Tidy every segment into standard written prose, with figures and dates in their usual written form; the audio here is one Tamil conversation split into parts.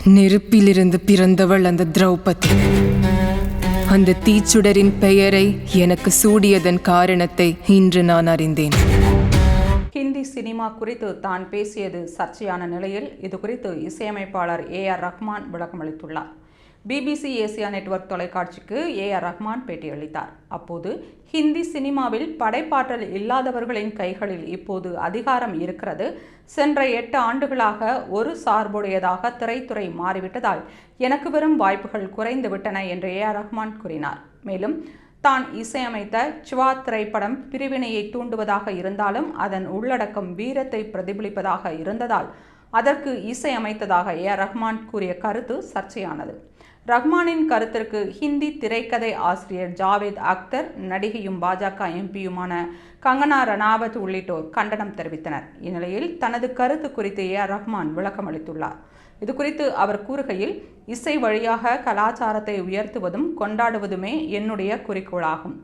நெருப்பிலிருந்து பிறந்தவள் அந்த திரௌபதி. அந்த தீச்சுடரின் பெயரை எனக்கு சூடியதன் காரணத்தை இன்று நான் அறிந்தேன். ஹிந்தி சினிமா குறித்து தான் பேசியது சர்ச்சையான நிலையில் இது குறித்து இசையமைப்பாளர் ஏ.ஆர். ரஹ்மான் விளக்கமளித்துள்ளார். BBC ஏசியா நெட்வொர்க் தொலைக்காட்சிக்கு ஏ.ஆர். ரஹ்மான் பேட்டியளித்தார். அப்போது ஹிந்தி சினிமாவில் படைப்பாற்றல் இல்லாதவர்களின் கைகளில் இப்போது அதிகாரம் இருக்கிறது. சென்ற 8 ஆண்டுகளாக ஒரு சார்புடையதாக திரைத்துறை மாறிவிட்டதால் எனக்கு வரும் வாய்ப்புகள் குறைந்துவிட்டன என்று ஏ.ஆர். ரஹ்மான் கூறினார். மேலும் தான் இசையமைத்த சிவா திரைப்படம் பிரிவினையை தூண்டுவதாக இருந்தாலும் அதன் உள்ளடக்கம் வீரத்தை பிரதிபலிப்பதாக இருந்ததால் அதற்கு இசையமைத்ததாக ஏ.ஆர். ரஹ்மான் கூறிய கருத்து சர்ச்சையானது. ரஹ்மானின் கருத்திற்கு ஹிந்தி திரைக்கதை ஆசிரியர் ஜாவேத் அக்தர், நடிகையும் பாஜக எம்பியுமான கங்கனா ரணாவத் உள்ளிட்டோர் கண்டனம் தெரிவித்தனர். இந்நிலையில் தனது கருத்து குறித்து ஏ.ஆர். ரஹ்மான் விளக்கம் அளித்துள்ளார். இது குறித்து அவர் கூறுகையில், இசை வழியாக கலாச்சாரத்தை உயர்த்துவதும் கொண்டாடுவதுமே என்னுடைய குறிக்கோளாகும்.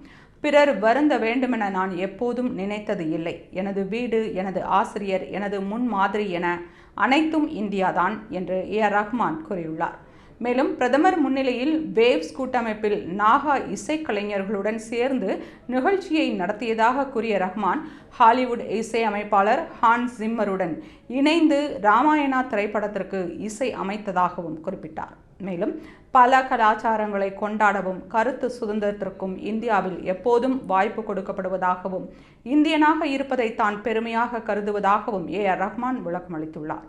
பிறர் வருந்த வேண்டுமென நான் எப்போதும் நினைத்தது இல்லை. எனது வீடு, எனது ஆசிரியர், எனது முன்மாதிரி என அனைத்தும் இந்தியாதான் என்று ஏ.ஆர். ரஹ்மான் கூறியுள்ளார். மேலும் பிரதமர் முன்னிலையில் வேவ்ஸ் கூட்டமைப்பில் நாகா இசைக்கலைஞர்களுடன் சேர்ந்து நிகழ்ச்சியை நடத்தியதாக கூறிய ரஹ்மான், ஹாலிவுட் இசையமைப்பாளர் ஹான்ஸ் ஜிம்மருடன் இணைந்து ராமாயணா திரைப்படத்திற்கு இசை அமைத்ததாகவும் குறிப்பிட்டார். மேலும் பல கலாச்சாரங்களை கொண்டாடவும் கருத்து சுதந்திரத்திற்கும் இந்தியாவில் எப்போதும் வாய்ப்பு கொடுக்கப்படுவதாகவும் இந்தியனாக இருப்பதை தான் பெருமையாக கருதுவதாகவும் ஏ.ஆர். ரஹ்மான் விளக்கமளித்துள்ளார்.